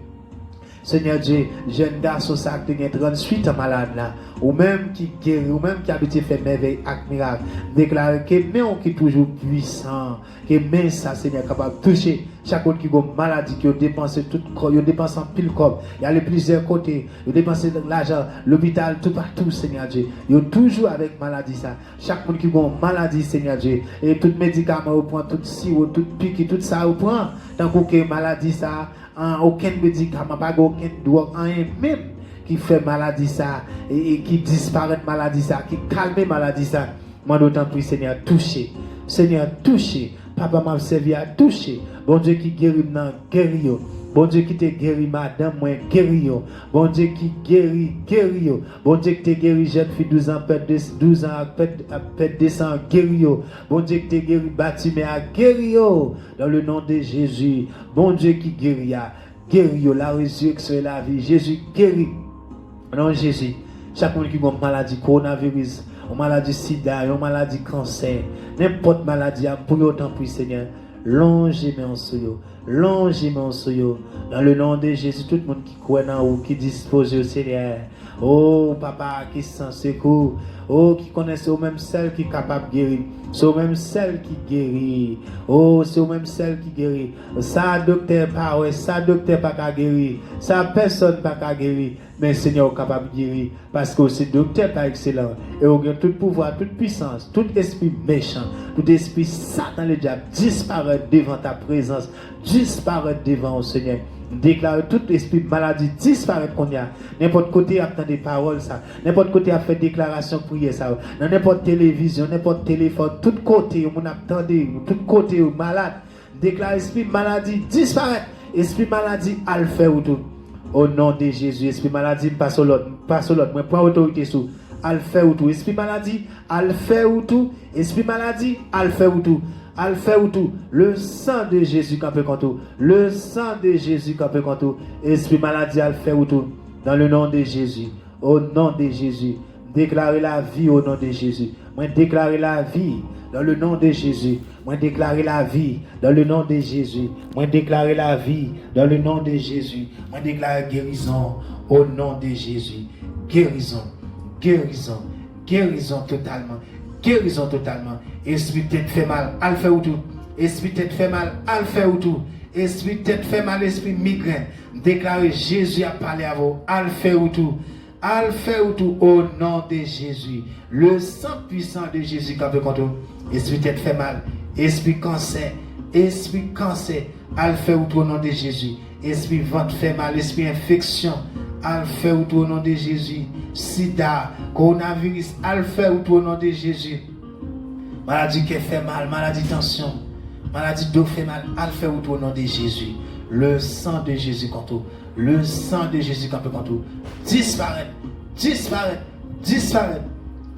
jeune garçon ça qui est 38 ans malade là, ou même qui guérit, ou même qui a habité fait merveille avec miracle, déclare que même qui est toujours puissant, que même ça, Seigneur, capable de toucher chaque autre qui a une maladie, qui a dépensé tout corps, il a dépensé en pile corps, il y a les plusieurs côtés, il a dépensé l'argent, l'hôpital, tout partout, Seigneur Dieu, il est toujours avec maladie ça, chaque monde qui a une maladie, Seigneur Dieu, et tout médicament au point, tout sirop, tout pique, tout ça au point, tant que maladie ça, aucun médicament, pas aucun drogue, rien même qui fait maladie ça, et qui disparaît maladie ça, qui calme maladie ça, moi d'autant plus Seigneur, touché, papa m'a servi à toucher, bon Dieu qui guérit maintenant, guérit. Bon Dieu qui te guérit, madame, moi, guérit. Bon Dieu qui guérit. Bon Dieu qui te guérit, jeune fille 12 ans, peut 12 ans, peut 200 ans, guérit. Bon Dieu qui te guérit, bâtiment, guérit. Dans le nom de Jésus. Bon Dieu qui guérit, la résurrection et la vie. Jésus guérit. Non, Jésus. Chaque monde qui a une maladie, coronavirus, une maladie sida, une maladie cancer, n'importe maladie, pour autant pour Seigneur. Longez mes soyo. Dans le nom de Jésus, tout le monde qui croit en vous, qui dispose au Seigneur. Oh, papa, qui sent secours. Oh, qui connaît, c'est au même celle qui est capable de guérir. C'est au même celle qui guérit. Oh, c'est au même celle qui guérit. Ça, docteur, pas, ouais, ça, docteur, pas qu'à guérir. Ça, personne, pas qu'à guérir. Mais Seigneur est capable de guérir. Parce que c'est docteur, pas excellent. Et on a tout pouvoir, toute puissance, tout esprit méchant, tout esprit Satan, le diable, disparaît devant ta présence. Disparaît devant au Seigneur. Déclare tout esprit de maladie disparaître qu'on y a. N'importe côté a des paroles ça. N'importe côté a fait déclaration prière ça. Dans n'importe télévision, n'importe téléphone, tout côté on attendait, tout côté malade. Déclare esprit de maladie disparaître. Esprit de maladie à le faire ou tout. Au nom de Jésus, esprit de maladie passe au l'autre, moi prends autorité sur. À le faire ou tout. Esprit de maladie à le faire ou tout. Esprit de maladie à le faire ou tout. À le faire ou tout. Le sang de Jésus campé contre tout. Le sang de Jésus campé contre tout. Esprit maladie à le faire ou tout. Dans le nom de Jésus. Au nom de Jésus. Déclarez la vie au nom de Jésus. Moi déclarer la vie dans le nom de Jésus. Moi déclarer la vie dans le nom de Jésus. Moi déclarer la vie dans le nom de Jésus. Moi déclarer guérison au nom de Jésus. Guérison. Guérison. Guérison totalement. Guérison totalement. Esprit tête fait mal, à le faire ou tout. Esprit tête fait mal, à le faire ou tout. Esprit tête fait mal, esprit migraine. Déclarez Jésus a parlé à vous, à le faire ou tout. À le faire ou tout au nom de Jésus. Le sang puissant de Jésus quand contre vous. Esprit tête fait mal, esprit cancer, à le faire ou tout au nom de Jésus. Esprit ventre fait mal, esprit infection, à le faire ou tout au nom de Jésus. Sida, coronavirus, à le faire ou tout au nom de Jésus. Maladie qui fait mal, maladie tension, maladie d'eau fait mal, à le faire ou tout au nom de Jésus. Le sang de Jésus contre vous. Le sang de Jésus contre vous. Disparaître, disparaître, disparaître.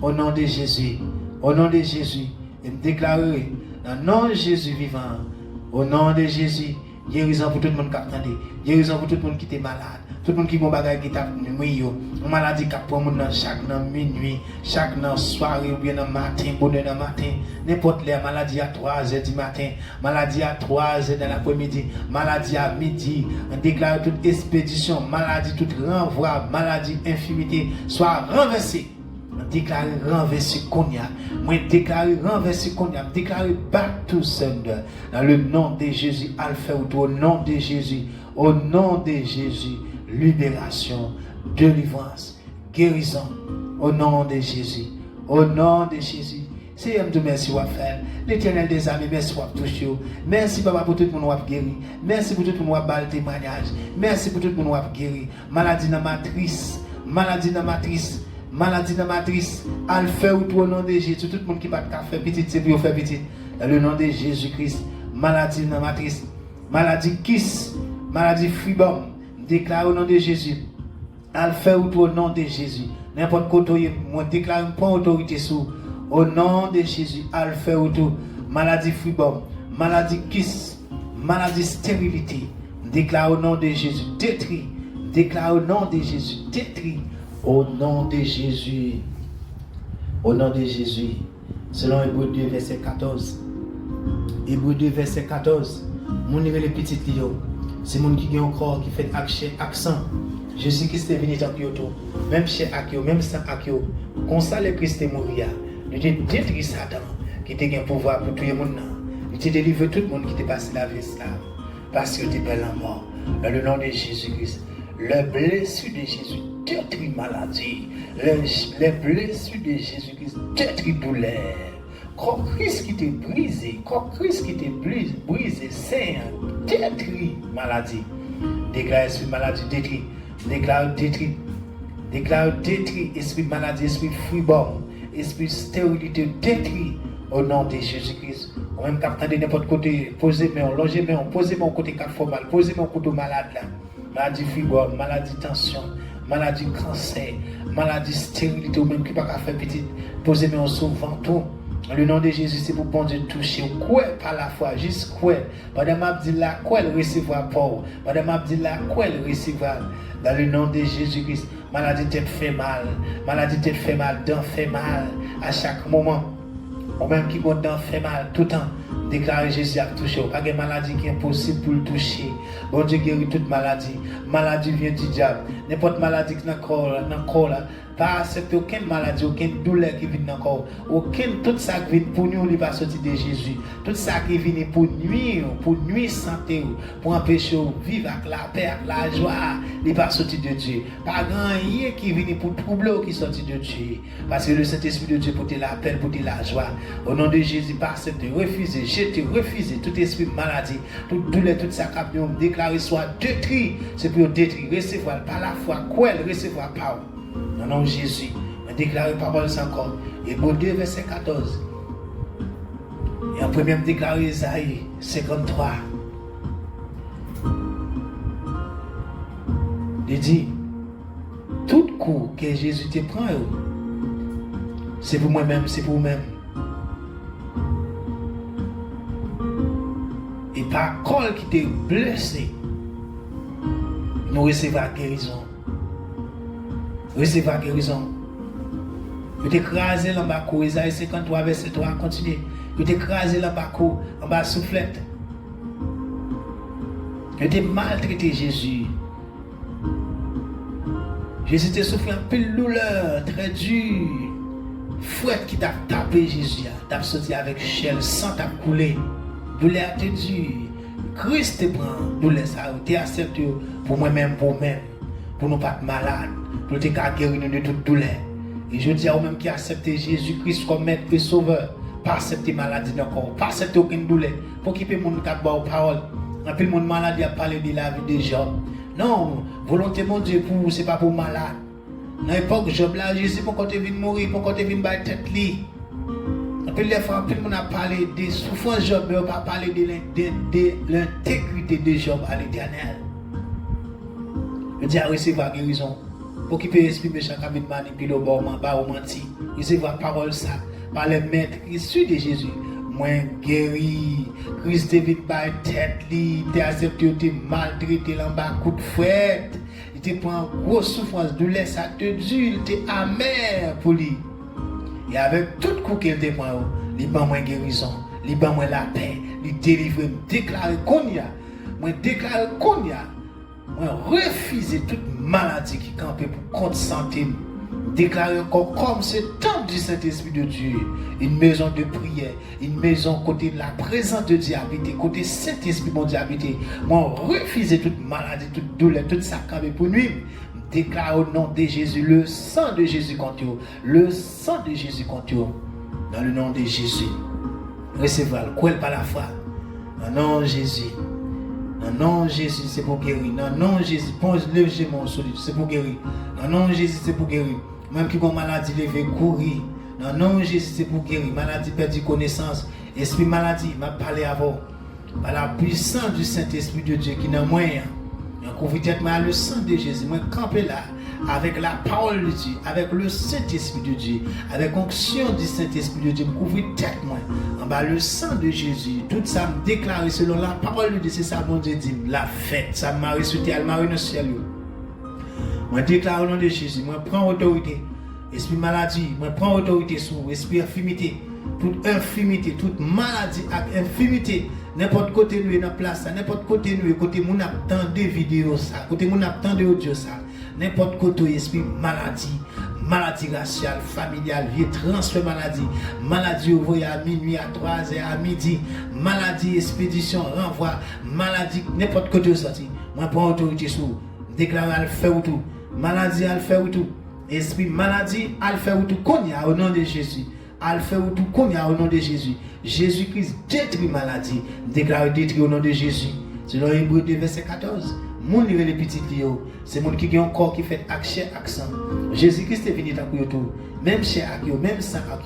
Au nom de Jésus, au nom de Jésus. Et me déclarer, dans le nom de Jésus vivant, au nom de Jésus, guérison pour tout le monde qui attendait, guérison pour tout le monde qui était malade. Tout le monde qui a des choses qui t'a une maladie qui prend chaque minuit, chaque soirée ou bien dans matin, bonheur dans matin. N'importe les maladies à 3h du matin, maladie à 3h dans l'après-midi, maladie à midi. On déclare toute expédition, maladie, toute renvoi, maladie, infirmité, soit renversée. On déclare renversé qu'on y a. Moi déclare renversé qu'on y a. Déclare back to sender. Dans le nom de Jésus, Alpha ou au nom de Jésus, au nom de Jésus. Libération, délivrance, guérison, au nom de Jésus, au nom de Jésus. Seigneur, merci pour faire. L'Éternel des armées, merci pour toucher. Merci papa pour tout le monde qui a guéri. Merci pour tout le monde qui a témoignage. Merci pour tout le monde qui a guéri. Maladie dans matrice, maladie dans matrice, maladie dans matrice. Alpha ou tout au nom de Jésus. Tout le monde qui n'a pas fait petit, c'est pour faire petit. Dans le nom de Jésus-Christ. Maladie dans matrice, maladie kiss, maladie freebom. Déclare au nom de Jésus. À le faire au nom de Jésus. N'importe quoi, moi déclare une point autorité sur. Au nom de Jésus. À le faire au tout. Maladie freebom, maladie kiss, maladie stérilité. Déclare au nom de Jésus. Détruit. Déclare au nom de Jésus. Détruit. Au nom de Jésus. Au nom de Jésus. Selon Hébreux 2, verset 14. Hébreux 2, verset 14. Mon niveau les petits lions. C'est mon qui a un corps qui fait accent. Jésus-Christ est venu dans Kyoto. Même chez Akio, même sans Akio. Comme ça, le Christ est mort. Il a détruit Satan, qui a un pouvoir pour tout le monde. Il a délivré tout le monde qui était passé la vie esclave. Parce qu'il était bel en mort. Dans le nom de Jésus-Christ. Les blessures de Jésus détruit maladie. Les blessures de Jésus-Christ détruit douleur. Quand Christ qui t'est brisé, quand Christ qui t'est brisé, c'est un détruit maladie. Déclare esprit maladie détruit. Déclare détruit. Déclare détruit esprit maladie, esprit freeborn, esprit stérilité détruit au nom de Jésus-Christ. Ou même captain de n'importe côté, posez main, logez main, posez main côté 4 fois mal, posez main côté malade là. Maladie freeborn, maladie tension, maladie cancer, maladie stérilité ou même qui ne peut pas faire petite, posez main sur ventre. Le nom de Jésus, c'est pour bon Dieu toucher. Quoi par la foi, juste quoi. Pendant m'a dit là, quoi elle recevra pour. Pendant m'a dit là, quoi elle recevra. Dans le nom de Jésus-Christ, maladie tête fait mal. Maladie tête fait mal, dents fait mal. À chaque moment. Ou même qui compte dents fait mal tout le temps. Déclarer Jésus a touché. Pas de maladie qui est impossible pour le toucher. Bon Dieu guérit toute maladie. Maladie vient du diable. N'importe maladie qui est dans le corps, pas accepter aucune maladie, aucune douleur qui vient encore, tout ça qui vient pour nous, il va sortir de Jésus. Tout ça qui vient pour nuire santé, pour empêcher de vivre avec la paix, avec la joie, il va sortir de Dieu. Pas rien qui vient pour troubler qui sortit de Dieu. Parce que le Saint-Esprit de Dieu pour te la paix, pour te la joie. Au nom de Jésus, pas accepter, refuser, jeter, refuser tout esprit de maladie, toute douleur, tout ça qui vient déclarer soit détruit. C'est pour détruire, recevoir par la foi, quoi, recevoir par dans le nom de Jésus. On déclare parole encore. Hébreux 2, verset 14. Et en premier, on déclare Isaïe 53. Il dit, tout coup que Jésus te prend, c'est pour moi-même, c'est pour vous-même. Et par col qui t'est blessé, nous recevons la guérison. Recevons la guérison. Vous t'écrasez en bas, Isaïe 53, verset 3, continuez. Vous t'écrasez en bas, en bas soufflette. Vous t'es maltraité, Jésus. Jésus t'a souffert un peu de douleur, très dur. Fouette qui t'a tapé, Jésus. T'a sorti avec chair, sang t'a coulé. Douleur t'a dur. Christ te prend, douleur ça. T'es accepté pour moi-même, pour moi-même. Pour nous pas être malades. Pour te guérir de toute douleur. Et je dis à vous-même qui accepte Jésus-Christ comme maître et sauveur. Pas accepter maladie encore. Pas accepter aucune douleur. Pour qu'il puisse nous faire aux paroles. Un peu le monde malade a parlé de la vie de Job. Non, volonté mon Dieu pour c'est pas pour malade. Dans l'époque Job là, Jésus pour quand il vient mourir, pour quand il vient battre tête li. Après les fois, tout le monde a parlé de souffrance Job, mais on pas parlé de l'intégrité de Job à l'Éternel. Je dis à recevoir guérison. Pour qu'il puisse exprimer chaque vie de manipuler au bord, au menti. Recevoir parole ça, par les maîtres issus de Jésus. Moi guéri, Christ te vite par tête li, t'es accepté, t'es maltraité, l'en bas coup de fouette, il te prend grosse souffrance, douleur, ça te dure, t'es amer pour lui. Et avec tout coup qu'il te prend, il bat moins guérison, il bat moins la paix, il délivre, déclare qu'on y a, moi déclare qu'on y a, moi refuser toute maladie qui campe pour contre santé. Déclarer encore comme ce temple du Saint-Esprit de Dieu, une maison de prière, une maison côté de la présence de Dieu habité, côté Saint-Esprit mon Dieu habité. Moi, refuser toute maladie, toute douleur, toute ça qui pour nous. Déclare au nom de Jésus, le sang de Jésus contre vous, le sang de Jésus contre vous, dans le nom de Jésus. Recevez le quoi par la foi, dans le nom de Jésus. Dans le nom de Jésus, c'est pour guérir. Dans le nom de Jésus, pose le gémon solide, c'est pour guérir. Dans le nom de Jésus, c'est pour guérir. Même qui ont maladie, lever, courir. Dans le nom de Jésus, c'est pour guérir. Maladie, perdu connaissance. Esprit maladie, m'a parlé avant. Par la puissance du Saint-Esprit de Dieu qui n'a moyen. Convaincre le sang de Jésus. Moi, camper là, avec la parole de Dieu, avec le Saint-Esprit de Dieu, avec l'onction du Saint-Esprit de Dieu, me couvrir tête moi. En bas, le sang de Jésus, tout ça me déclare selon la parole de Dieu, c'est ça, mon Dieu dit, la fête, ça m'a ressuscité, elle m'a dans le ciel. Moi, déclare au nom de Jésus, moi, prends autorité. Esprit maladie, moi, prends autorité sur esprit infirmité. Toute infirmité, toute maladie et infirmité, n'importe côté nous dans place, n'importe côté nous, côté mon attend des vidéos ça, côté mon attend de audio ça, n'importe côté esprit maladie raciale, familiale, vieux transfert maladie envoyée à minuit, à 3h, à midi, maladie expédition, renvoi, maladie, n'importe côté sorti. Moi prends autorité sur, déclare à le faire ou tout, maladie à le faire ou tout, esprit maladie à le faire ou tout, qu'on y a au nom de Jésus. Alpha ou tout qu'on y a au nom de Jésus. Jésus-Christ détruit maladie. Déclare détruit au nom de Jésus. Selon Hébreux 2, verset 14. Mon niveau les petits lios. C'est mon qui a un corps qui fait chair accent. Jésus-Christ est venu à tout. Même chair à même sang à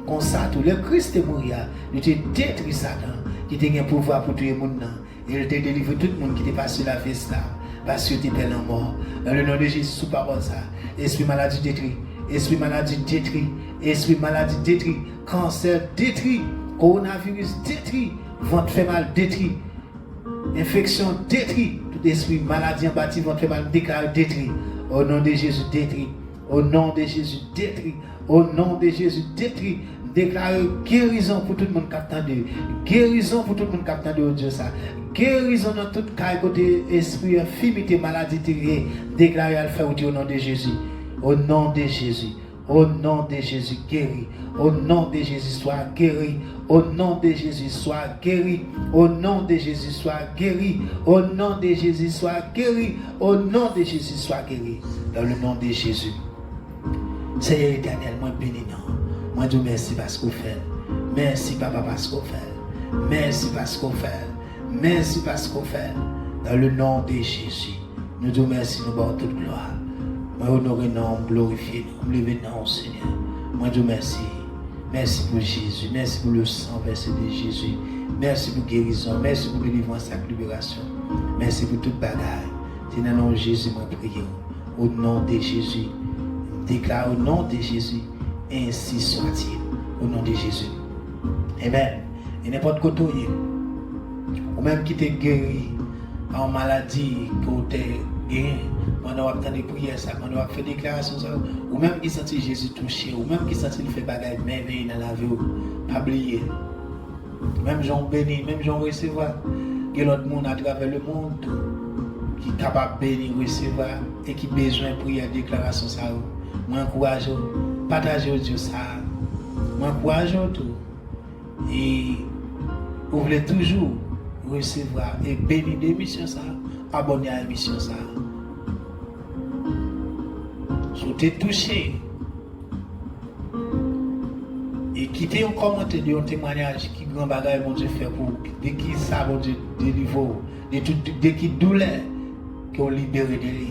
comme ça, tout le Christ est mort. Il te détruit Satan. Qui a un pouvoir pour tuer le monde. Il te délivre tout le monde qui est passé la vie là. Parce que tu es en mort. Dans le nom de Jésus, sous parole ça. Esprit maladie détruit. Esprit maladie détruit, esprit maladie détruit, cancer détruit, coronavirus détruit, ventre fait mal détruit, infection détruit, tout esprit maladie en bâti, ventre fait mal déclaré détruit, au nom de Jésus détruit, au nom de Jésus détruit, au nom de Jésus détruit, déclarer guérison pour tout le monde qui attend, guérison pour tout le monde qui attend, Dieu ça, guérison dans toute cas côté esprit infirmité maladie déclaré à le faire au nom de Jésus. Au nom de Jésus. Au nom de Jésus, guéri. Au nom de Jésus, sois guéri. Au nom de Jésus, sois guéri. Au nom de Jésus, sois guéri. Au nom de Jésus, sois guéri. Au nom de Jésus, sois guéri. Dans le nom de Jésus. Seigneur éternel, moi béni non. Moi je merci parce qu'on fait. Merci papa parce qu'on fait. Merci parce qu'on fait. Merci parce qu'on fait. Dans le nom de Jésus. Nous te remercions, nous bons toute gloire. Moi honorer non, glorifier nous, lever non Seigneur. Moi te remercie. Merci pour Jésus. Merci pour le sang versé de Jésus. Merci pour guérison. Merci pour délivrance et libération. Merci pour toute bagaille. C'est dans le nom de Jésus, moi prions. Au nom de Jésus. Déclare au nom de Jésus. Ainsi soit-il. Au nom de Jésus. Amen. Et n'importe quoi, ou même qui t'est guéri en maladie, que t'es guéri, on va attendre des prières, on va faire des déclarations, ou même qui sentit Jésus touché, ou même qui sentit le fait bagaille merveille dans la vie, pas oublier. Même Jean béni, même Jean recevoir, il y a l'autre monde à travers le monde qui est capable de bénir, recevoir et qui a besoin de prier, déclaration, ça. Moi, encourage, partagez Dieu ça. Moi, encourage tout. Et vous voulez toujours recevoir et bénir l'émission ça, abonner à l'émission ça. Si vous êtes touché et quittez un commentaire de un témoignage qui grand bagage bon Dieu fait pour dès qu'il ça bon Dieu délivre de qui douleur qu'on libère de lui.